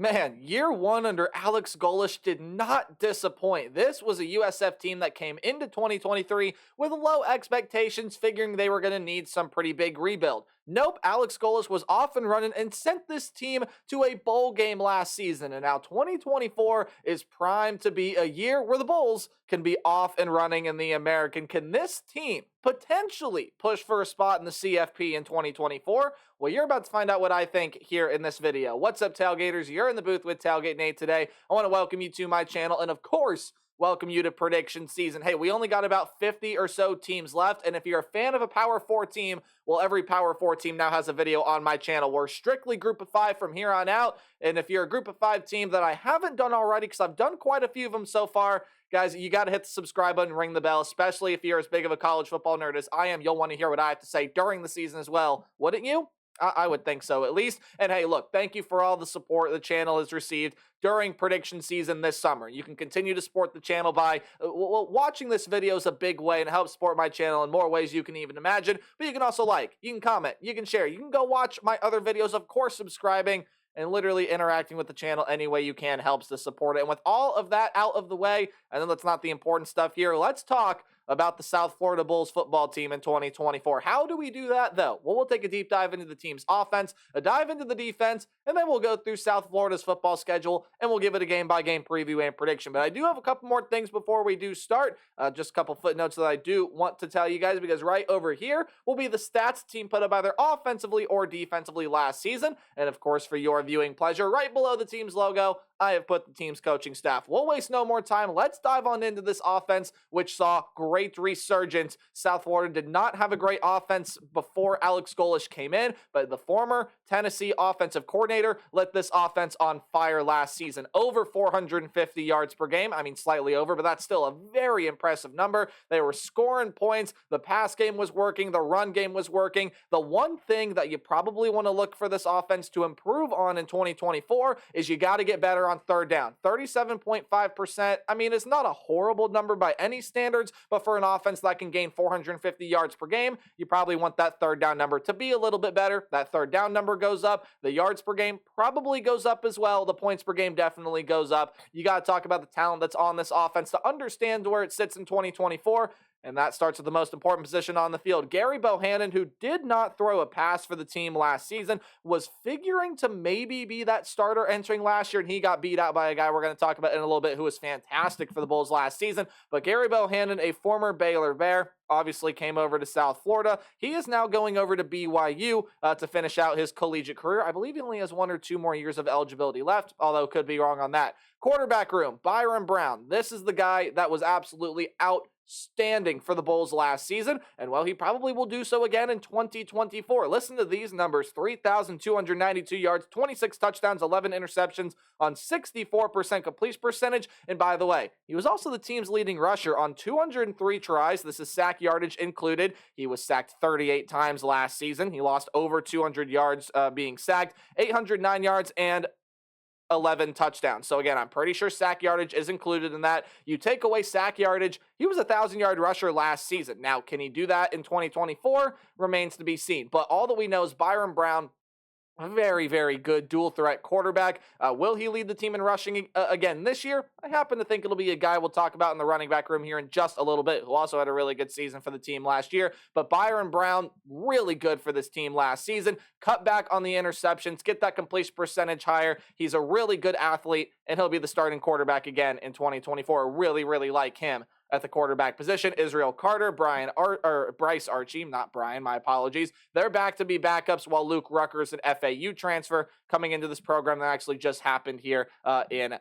Man, year one under Alex Golish did not disappoint. This was a USF team that came into 2023 with low expectations, figuring they were going to need some pretty big rebuild. Nope, Alex Golish was off and running and sent this team to a bowl game last season. And now 2024 is primed to be a year where the Bulls can be off and running in the American. Can this team potentially push for a spot in the CFP in 2024? Well, you're about to find out what I think here in this video. What's up, Tailgaters? You're in the booth with Tailgate Nate today. I want to welcome you to my channel and, of course, welcome you to prediction season. Hey, we only got about 50 or so teams left, and if you're a fan of a Power 4 team, well, every Power 4 team now has a video on my channel. We're strictly Group of 5 from here on out, and if you're a Group of 5 team that I haven't done already, because I've done quite a few of them so far, guys, you got to hit the subscribe button and ring the bell, especially if you're as big of a college football nerd as I am. You'll want to hear what I have to say during the season as well, wouldn't you? I would think so, at least. And hey, look, thank you for all the support the channel has received during prediction season this summer. You can continue to support the channel by watching this video is a big way and helps support my channel in more ways you can even imagine. But you can also like, you can comment, you can share, you can go watch my other videos, of course, subscribing and literally interacting with the channel any way you can helps to support it. And with all of that out of the way, and then that's not the important stuff here, let's talk about the South Florida Bulls football team in 2024. How do we do that, though? Well, we'll take a deep dive into the team's offense, a dive into the defense, and then we'll go through South Florida's football schedule, and we'll give it a game-by-game preview and prediction. But I do have a couple more things before we do start. Just a couple footnotes that I do want to tell you guys, because right over here will be the stats the team put up either offensively or defensively last season. And, of course, for your viewing pleasure, right below the team's logo, I have put the team's coaching staff. We'll waste no more time. Let's dive on into this offense, which saw great resurgence. South Florida did not have a great offense before Alex Golish came in, but the former Tennessee offensive coordinator lit this offense on fire last season. Over 450 yards per game. I mean, slightly over, but that's still a very impressive number. They were scoring points. The pass game was working. The run game was working. The one thing that you probably want to look for this offense to improve on in 2024 is you got to get better on third down. 37.5%. I mean, it's not a horrible number by any standards, but for an offense that can gain 450 yards per game, you probably want that third down number to be a little bit better. That third down number goes up. The yards per game probably goes up as well. The points per game definitely goes up. You got to talk about the talent that's on this offense to understand where it sits in 2024. And that starts with the most important position on the field. Gary Bohannon, who did not throw a pass for the team last season, was figuring to maybe be that starter entering last year, and he got beat out by a guy we're going to talk about in a little bit who was fantastic for the Bulls last season. But Gary Bohannon, a former Baylor Bear, obviously came over to South Florida. He is now going over to BYU to finish out his collegiate career. I believe he only has 1 or 2 more years of eligibility left, although could be wrong on that. Quarterback room, Byron Brown. This is the guy that was absolutely outstanding for the Bulls last season, and well, he probably will do so again in 2024. Listen to these numbers: 3,292 yards, 26 touchdowns, 11 interceptions on 64% completion percentage. And by the way, he was also the team's leading rusher on 203 tries. This is sack yardage included. He was sacked 38 times last season. He lost over 200 yards being sacked, 809 yards, and 11 touchdowns. So again, I'm pretty sure sack yardage is included in that. You take away sack yardage, he was a 1,000-yard rusher last season. Now, can he do that in 2024? Remains to be seen. But all that we know is Byron Brown, a very, very good dual-threat quarterback. Will he lead the team in rushing again this year? I happen to think it'll be a guy we'll talk about in the running back room here in just a little bit, who also had a really good season for the team last year. But Byron Brown, really good for this team last season. Cut back on the interceptions, get that completion percentage higher. He's a really good athlete, and he'll be the starting quarterback again in 2024. Really, really like him at the quarterback position. Israel Carter, Bryce Archie, not Brian, my apologies. They're back to be backups, while Luke Ruckers, an FAU transfer, coming into this program that actually just happened here in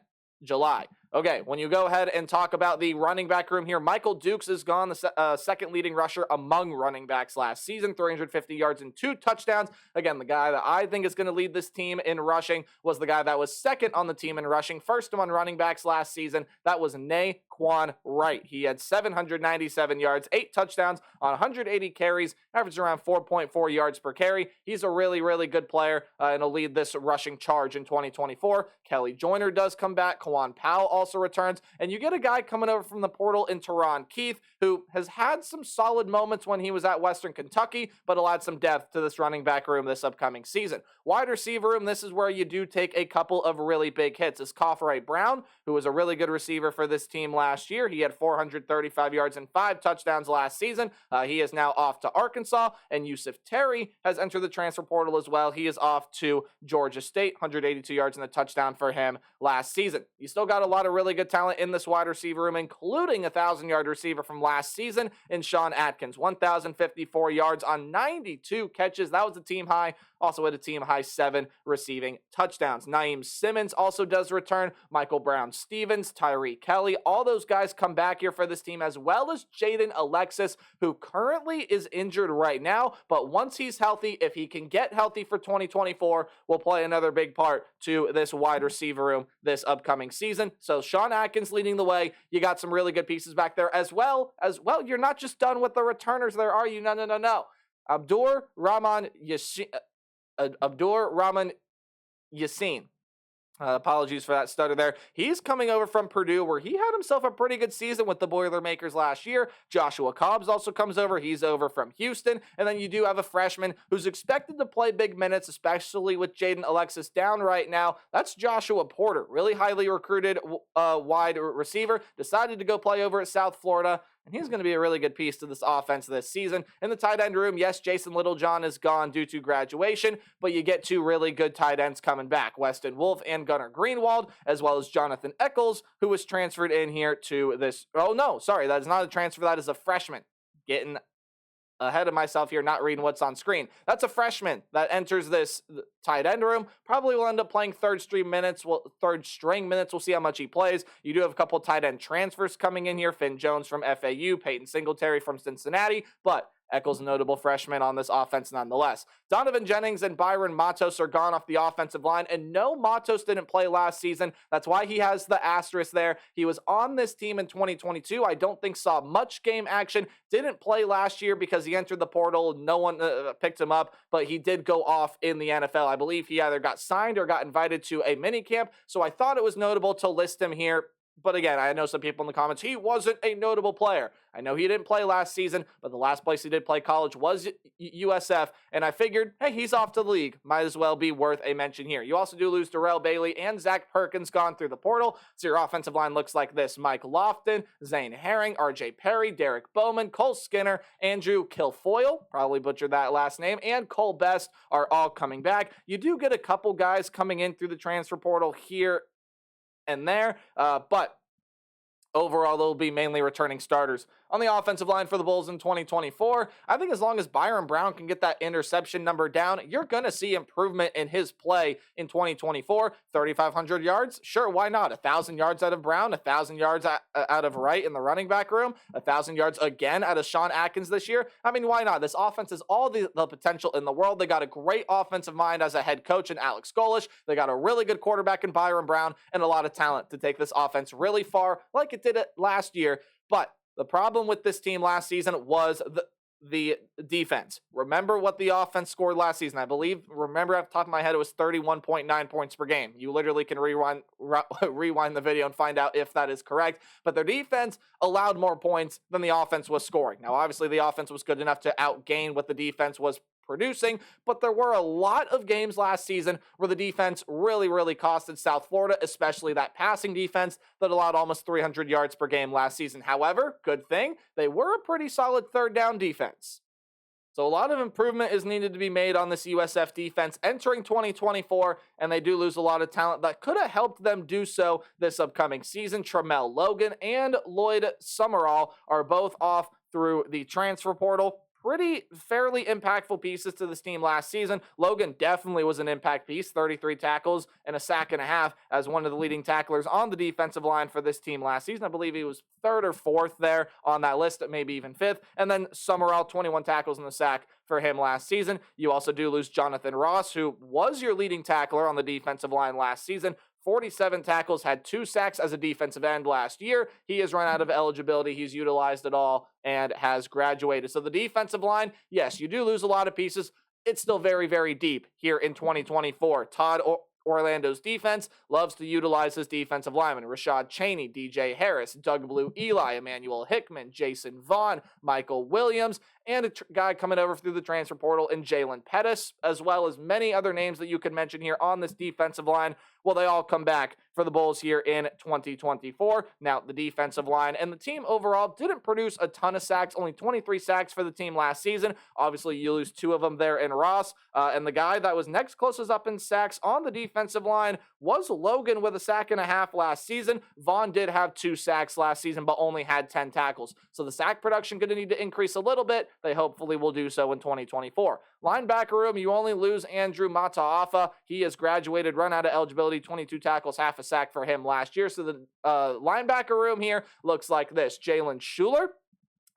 July. Okay, when you go ahead and talk about the running back room here, Michael Dukes is gone, the second leading rusher among running backs last season, 350 yards and 2 touchdowns. Again, the guy that I think is going to lead this team in rushing was the guy that was second on the team in rushing, first among running backs last season. That was Naquan Wright. He had 797 yards, 8 touchdowns on 180 carries, averaged around 4.4 yards per carry. He's a really, really good player and will lead this rushing charge in 2024. Kelly Joyner does come back. Kawan Powell also returns, and you get a guy coming over from the portal in Teron Keith, who has had some solid moments when he was at Western Kentucky, but will add some depth to this running back room this upcoming season. Wide receiver room, this is where you do take a couple of really big hits. Is Coffrey Brown, who was a really good receiver for this team last year. He had 435 yards and 5 touchdowns last season. He is now off to Arkansas, and Yusuf Terry has entered the transfer portal as well. He is off to Georgia State, 182 yards and a touchdown for him last season. You still got a lot of really good talent in this wide receiver room, including a 1,000-yard receiver from last season in Sean Atkins, 1,054 yards on 92 catches. That was a team high. Also had a team high 7 receiving touchdowns. Naeem Simmons also does return. Michael Brown-Stevens, Tyree Kelly, all those guys come back here for this team, as well as Jaden Alexis, who currently is injured right now, but once he's healthy, if he can get healthy for 2024, will play another big part to this wide receiver room this upcoming season. So Sean Atkins leading the way. You got some really good pieces back there as well. You're not just done with the returners there, are you? No. Abdur Rahman Yassin. Apologies for that stutter there. He's coming over from Purdue, where he had himself a pretty good season with the Boilermakers last year. Joshua Cobbs also comes over. He's over from Houston. And then you do have a freshman who's expected to play big minutes, especially with Jaden Alexis down right now. That's Joshua Porter, really highly recruited wide receiver. Decided to go play over at South Florida. And he's going to be a really good piece to this offense this season. In the tight end room, yes, Jason Littlejohn is gone due to graduation, but you get 2 really good tight ends coming back, Weston Wolf and Gunnar Greenwald, as well as Jonathan Eccles, who was transferred in here to this. Oh, no, sorry, that is not a transfer. That is a freshman. Getting ahead of myself here, not reading what's on screen. That's a freshman that enters this tight end room. Probably will end up playing third string minutes. We'll see how much he plays. You do have a couple tight end transfers coming in here. Finn Jones from FAU, Peyton Singletary from Cincinnati, but Eccles, a notable freshman on this offense nonetheless. Donovan Jennings and Byron Matos are gone off the offensive line, and no, Matos didn't play last season. That's why he has the asterisk there. He was on this team in 2022. I don't think saw much game action. Didn't play last year because he entered the portal. No one picked him up, but he did go off in the NFL. I believe he either got signed or got invited to a mini camp, so I thought it was notable to list him here. But again, I know some people in the comments, he wasn't a notable player. I know he didn't play last season, but the last place he did play college was USF, and I figured, hey, he's off to the league. Might as well be worth a mention here. You also do lose Darrell Bailey and Zach Perkins gone through the portal, so your offensive line looks like this. Mike Lofton, Zane Herring, RJ Perry, Derek Bowman, Cole Skinner, Andrew Kilfoyle, probably butchered that last name, and Cole Best are all coming back. You do get a couple guys coming in through the transfer portal here and there, but overall, they'll be mainly returning starters. On the offensive line for the Bulls in 2024, I think as long as Byron Brown can get that interception number down, you're going to see improvement in his play in 2024. 3,500 yards? Sure, why not? 1,000 yards out of Brown, 1,000 yards out of Wright in the running back room, 1,000 yards again out of Sean Atkins this year. I mean, why not? This offense has all the potential in the world. They got a great offensive mind as a head coach in Alex Golish. They got a really good quarterback in Byron Brown and a lot of talent to take this offense really far like it did it last year. But the problem with this team last season was the defense. Remember what the offense scored last season. I believe, remember off the top of my head, it was 31.9 points per game. You literally can rewind the video and find out if that is correct. But their defense allowed more points than the offense was scoring. Now, obviously, the offense was good enough to outgain what the defense was producing, but there were a lot of games last season where the defense really costed South Florida, especially that passing defense that allowed almost 300 yards per game last season. However, good thing, they were a pretty solid third down defense. So a lot of improvement is needed to be made on this USF defense entering 2024, and they do lose a lot of talent that could have helped them do so this upcoming season. Tramel Logan and Lloyd Summerall are both off through the transfer portal. Fairly impactful pieces to this team last season. Logan definitely was an impact piece, 33 tackles and a sack and a half as one of the leading tacklers on the defensive line for this team last season. I believe he was 3rd or 4th there on that list, maybe even 5th. And then Summerall, 21 tackles and a sack for him last season. You also do lose Jonathan Ross, who was your leading tackler on the defensive line last season. 47 tackles, had 2 sacks as a defensive end last year. He has run out of eligibility. He's utilized it all and has graduated. So the defensive line, yes, you do lose a lot of pieces. It's still very deep here in 2024. Todd Orlando's defense loves to utilize his defensive linemen. Rashad Cheney, DJ Harris, Doug Blue Eli, Emmanuel Hickman, Jason Vaughn, Michael Williams, and a guy coming over through the transfer portal in Jalen Pettis, as well as many other names that you could mention here on this defensive line. Well, they all come back for the Bulls here in 2024. Now, the defensive line and the team overall didn't produce a ton of sacks, only 23 sacks for the team last season. Obviously, you lose 2 of them there in Ross. And the guy that was next closest up in sacks on the defensive line was Logan with a sack and a half last season. Vaughn did have 2 sacks last season, but only had 10 tackles. So the sack production going to need to increase a little bit. They hopefully will do so in 2024. Linebacker room, you only lose Andrew Mataafa. He has graduated, run out of eligibility, 22 tackles, half a sack for him last year. So the linebacker room here looks like this. Jalen Schuler,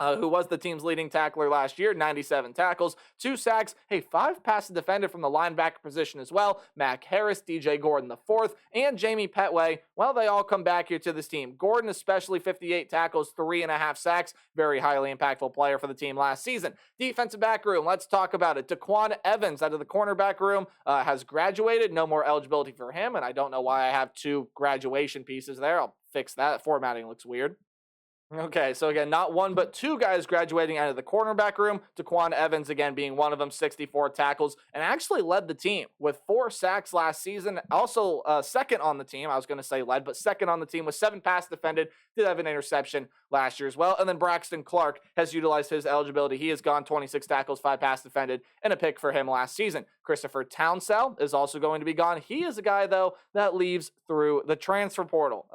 who was the team's leading tackler last year, 97 tackles, 2 sacks, 5 passes defended from the linebacker position as well. Mac Harris, DJ Gordon IV, and Jamie Petway, well, they all come back here to this team. Gordon especially, 58 tackles, 3.5 sacks, very highly impactful player for the team last season. Defensive back room, let's talk about it. Daquan Evans out of the cornerback room has graduated, no more eligibility for him, and I don't know why I have 2 graduation pieces there. I'll fix that. Formatting looks weird. Okay, so again, not 1, but 2 guys graduating out of the cornerback room. Daquan Evans, again, being one of them, 64 tackles, and actually led the team with 4 sacks last season. Also, second on the team. I was going to say led, but second on the team with 7 passes defended. Did have an interception last year as well. And then Braxton Clark has utilized his eligibility. He has gone 26 tackles, 5 passes defended, and a pick for him last season. Christopher Townsell is also going to be gone. He is a guy, though, that leaves through the transfer portal.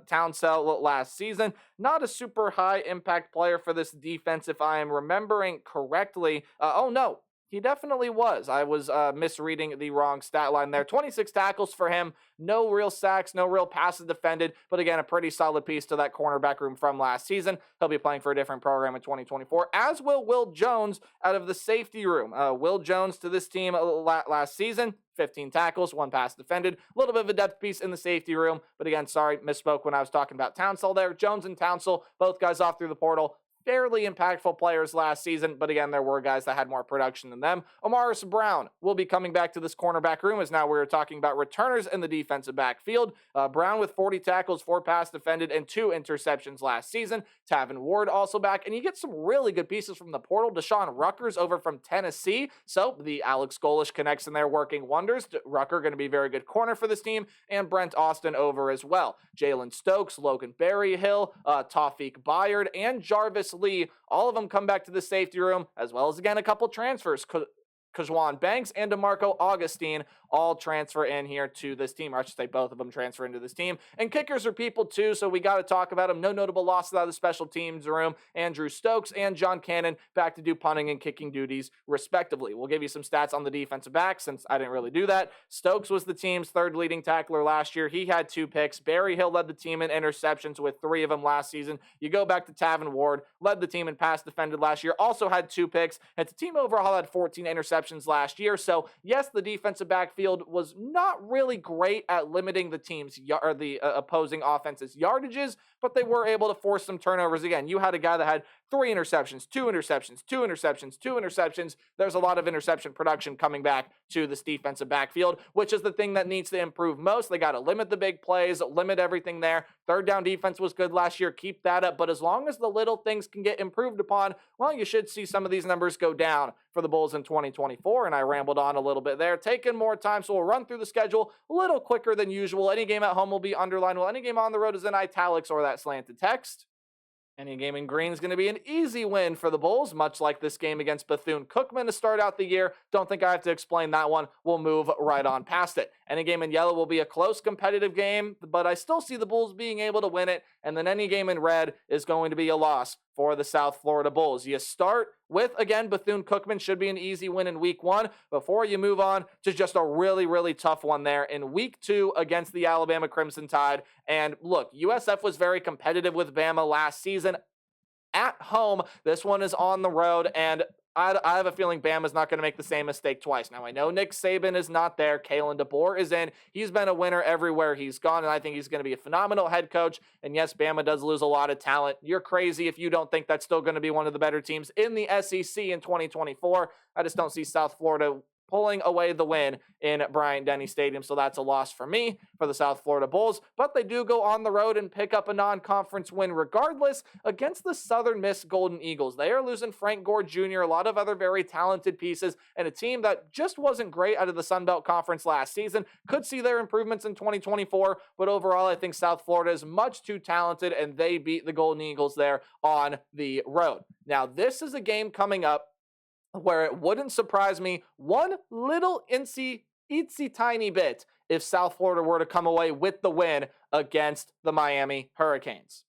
Townsell last season, not a super high impact player for this defense, if I am remembering correctly. Oh, no. He definitely was. I was misreading the wrong stat line there. 26 tackles for him. No real sacks, no real passes defended. But again, a pretty solid piece to that cornerback room from last season. He'll be playing for a different program in 2024, as will Will Jones out of the safety room. Will Jones to this team last season. 15 tackles, 1 pass defended. A little bit of a depth piece in the safety room. But again, sorry, misspoke when I was talking about Townsell there. Jones and Townsell, both guys off through the portal. Fairly impactful players last season, but again, there were guys that had more production than them. Amaris Brown will be coming back to this cornerback room, as now we're talking about returners in the defensive backfield. Brown with 40 tackles, 4 pass defended, and 2 interceptions last season. Tavin Ward also back, and you get some really good pieces from the portal. Deshaun Rucker's over from Tennessee, so the Alex Golish connection there working wonders. Rucker going to be a very good corner for this team, and Brent Austin over as well. Jalen Stokes, Logan Berryhill, Tawfiq Bayard, and Jarvis Lee, all of them come back to the safety room, as well as, again, a couple transfers. Kajwan Banks and DeMarco Augustine all transfer in here to this team, or I should say both of them transfer into this team. And kickers are people too, so we got to talk about them. No notable losses out of the special teams room. Andrew Stokes and John Cannon back to do punting and kicking duties, respectively. We'll give you some stats on the defensive back, since I didn't really do that. Stokes was the team's 3rd leading tackler last year. He had 2 picks. Berryhill led the team in interceptions with 3 of them last season. You go back to Tavin Ward, led the team in pass defended last year, also had 2 picks. And the team overall had 14 interceptions last year. So yes, the defensive backfield was not really great at limiting the team's or the opposing offense's yardages, but they were able to force some turnovers. Again, you had a guy that had 3 interceptions, 2 interceptions, 2 interceptions, 2 interceptions. There's a lot of interception production coming back to this defensive backfield, which is the thing that needs to improve most. They got to limit the big plays, limit everything there. 3rd down defense was good last year. Keep that up. But as long as the little things can get improved upon, well, you should see some of these numbers go down for the Bulls in 2024. And I rambled on a little bit there, taking more time. So we'll run through the schedule a little quicker than usual. Any game at home will be underlined, while any game on the road is in italics or that slanted text. Any game in green is going to be an easy win for the Bulls, much like this game against Bethune-Cookman to start out the year. Don't think I have to explain that one. We'll move right on past it. Any game in yellow will be a close competitive game, but I still see the Bulls being able to win it. And then any game in red is going to be a loss for the South Florida Bulls. You start with, again, Bethune-Cookman should be an easy win in week 1 before you move on to just a really, really tough one there in week 2 against the Alabama Crimson Tide. And look, USF was very competitive with Bama last season at home. This one is on the road, and I have a feeling Bama's not going to make the same mistake twice. Now, I know Nick Saban is not there. Kalen DeBoer is in. He's been a winner everywhere he's gone, and I think he's going to be a phenomenal head coach. And yes, Bama does lose a lot of talent. You're crazy if you don't think that's still going to be one of the better teams in the SEC in 2024. I just don't see South Florida pulling away the win in Bryant-Denny Stadium. So that's a loss for me for the South Florida Bulls. But they do go on the road and pick up a non-conference win regardless against the Southern Miss Golden Eagles. They are losing Frank Gore Jr., a lot of other very talented pieces, and a team that just wasn't great out of the Sun Belt Conference last season. Could see their improvements in 2024, but overall I think South Florida is much too talented, and they beat the Golden Eagles there on the road. Now, this is a game coming up where it wouldn't surprise me one little itsy tiny bit if South Florida were to come away with the win against the Miami Hurricanes.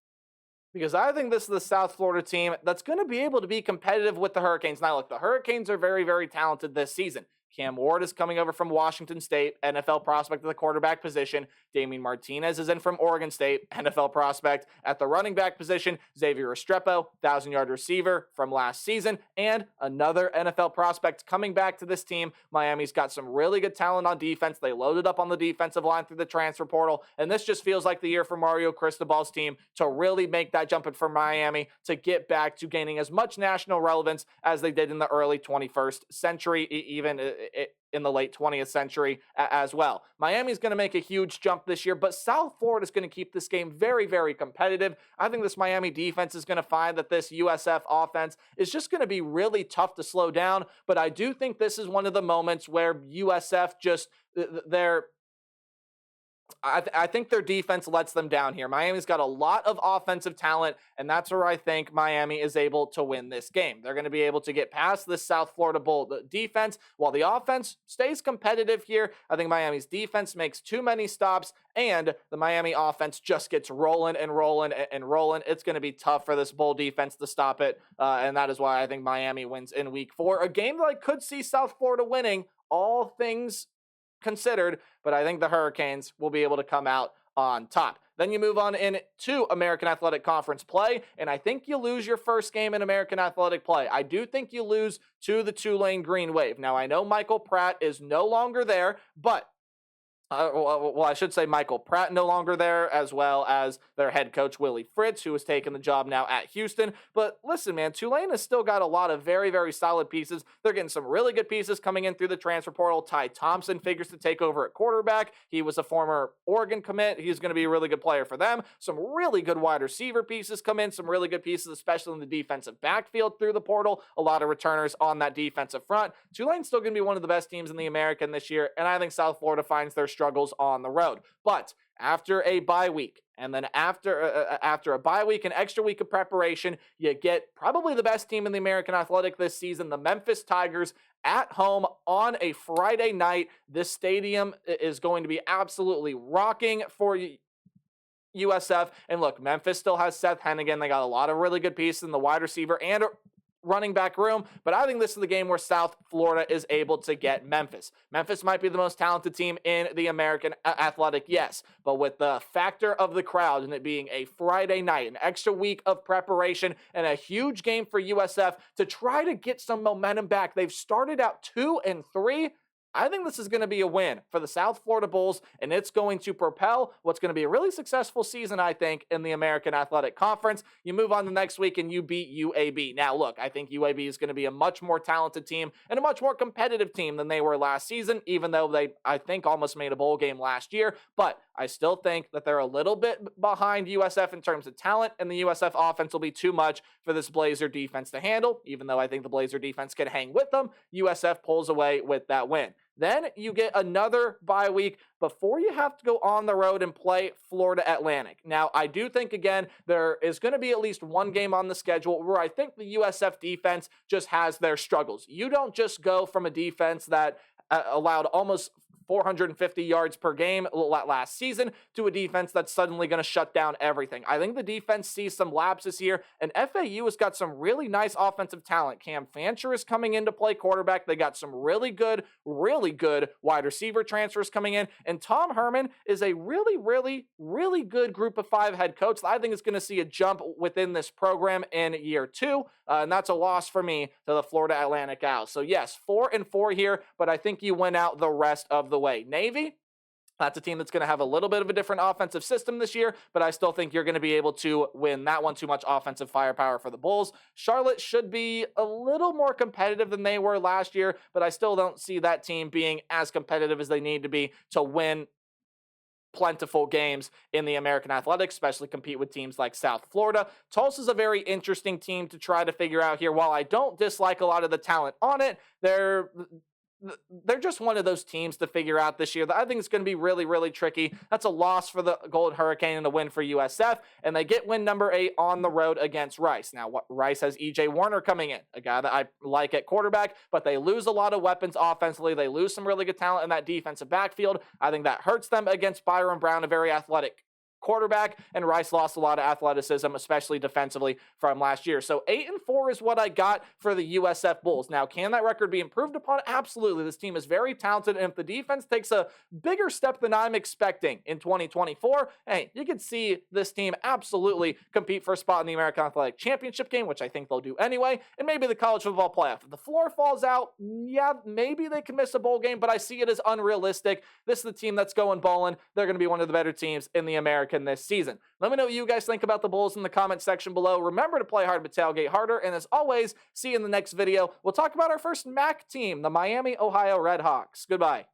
Because I think this is the South Florida team that's going to be able to be competitive with the Hurricanes. Now, look, the Hurricanes are very, very talented this season. Cam Ward is coming over from Washington State, NFL prospect at the quarterback position. Damien Martinez is in from Oregon State, NFL prospect at the running back position. Xavier Restrepo, 1,000-yard receiver from last season, and another NFL prospect coming back to this team. Miami's got some really good talent on defense. They loaded up on the defensive line through the transfer portal, and this just feels like the year for Mario Cristobal's team to really make that jump for Miami to get back to gaining as much national relevance as they did in the early 21st century, even in the late 20th century as well. Miami's going to make a huge jump this year, but South Florida is going to keep this game very, very competitive. I think this Miami defense is going to find that this USF offense is just going to be really tough to slow down, but I do think this is one of the moments where USF just, I think their defense lets them down here. Miami's got a lot of offensive talent, and that's where I think Miami is able to win this game. They're going to be able to get past this South Florida Bull defense. While the offense stays competitive here, I think Miami's defense makes too many stops, and the Miami offense just gets rolling and rolling and rolling. It's going to be tough for this Bull defense to stop it, and that is why I think Miami wins in Week 4. A game that I could see South Florida winning, all things considered, but I think the Hurricanes will be able to come out on top. Then you move on into American Athletic Conference play, and I think you lose your first game in American Athletic play. I do think you lose to the Tulane Green Wave. Now, I know Michael Pratt is no longer there, but I should say Michael Pratt no longer there, as well as their head coach, Willie Fritz, who has taken the job now at Houston. But listen, man, Tulane has still got a lot of very, very solid pieces. They're getting some really good pieces coming in through the transfer portal. Ty Thompson figures to take over at quarterback. He was a former Oregon commit. He's going to be a really good player for them. Some really good wide receiver pieces come in, some really good pieces, especially in the defensive backfield through the portal. A lot of returners on that defensive front. Tulane's still going to be one of the best teams in the American this year, and I think South Florida finds their struggles on the road. But after a bye week, and then after a bye week, an extra week of preparation, you get probably the best team in the American Athletic this season, the Memphis Tigers, at home on a Friday night. This stadium is going to be absolutely rocking for USF. And look, Memphis still has Seth Hennigan. They got a lot of really good pieces in the wide receiver and running back room, but I think this is the game where South Florida is able to get Memphis. Memphis might be the most talented team in the American Athletic, yes, but with the factor of the crowd and it being a Friday night, an extra week of preparation, and a huge game for USF to try to get some momentum back. They've started out 2-3. I think this is going to be a win for the South Florida Bulls, and it's going to propel what's going to be a really successful season, I think, in the American Athletic Conference. You move on the next week, and you beat UAB. Now, look, I think UAB is going to be a much more talented team and a much more competitive team than they were last season, even though they, I think, almost made a bowl game last year. But I still think that they're a little bit behind USF in terms of talent, and the USF offense will be too much for this Blazer defense to handle. Even though I think the Blazer defense can hang with them, USF pulls away with that win. Then you get another bye week before you have to go on the road and play Florida Atlantic. Now, I do think, again, there is going to be at least one game on the schedule where I think the USF defense just has their struggles. You don't just go from a defense that allowed almost 450 yards per game last season to a defense that's suddenly going to shut down everything. I think the defense sees some lapses here, and FAU has got some really nice offensive talent. Cam Fancher is coming in to play quarterback. They got some really good wide receiver transfers coming in, and Tom Herman is a really good group of 5 head coach. I think is going to see a jump within this program in year 2, and that's a loss for me to the Florida Atlantic Owls. So yes, 4-4 here, but I think you win out the rest of the way. Navy, That's a team that's going to have a little bit of a different offensive system this year, but I still think you're going to be able to win that one. Too much offensive firepower for the Bulls. Charlotte should be a little more competitive than they were last year, but I still don't see that team being as competitive as they need to be to win plentiful games in the American Athletics, especially compete with teams like South Florida. Tulsa's a very interesting team to try to figure out here. While I don't dislike a lot of the talent on it, they're just one of those teams to figure out this year that I think it's going to be really, really tricky. That's a loss for the Golden Hurricane and a win for USF, and they get win number 8 on the road against Rice. Now, Rice has E.J. Warner coming in, a guy that I like at quarterback, but they lose a lot of weapons offensively. They lose some really good talent in that defensive backfield. I think that hurts them against Byron Brown, a very athletic quarterback, and Rice lost a lot of athleticism, especially defensively, from last year. So 8-4 is what I got for the USF Bulls. Now, can that record be improved upon? Absolutely. This team is very talented, and if the defense takes a bigger step than I'm expecting in 2024, hey, you can see this team absolutely compete for a spot in the American Athletic Championship game, which I think they'll do anyway, and maybe the college football playoff. If the floor falls out, yeah, maybe they can miss a bowl game, but I see it as unrealistic. This is the team that's going bowling. They're going to be one of the better teams in the American this season. Let me know what you guys think about the Bulls in the comment section below. Remember to play hard but tailgate harder, and as always, see you in the next video. We'll talk about our first MAC team, the Miami, Ohio Redhawks. Goodbye.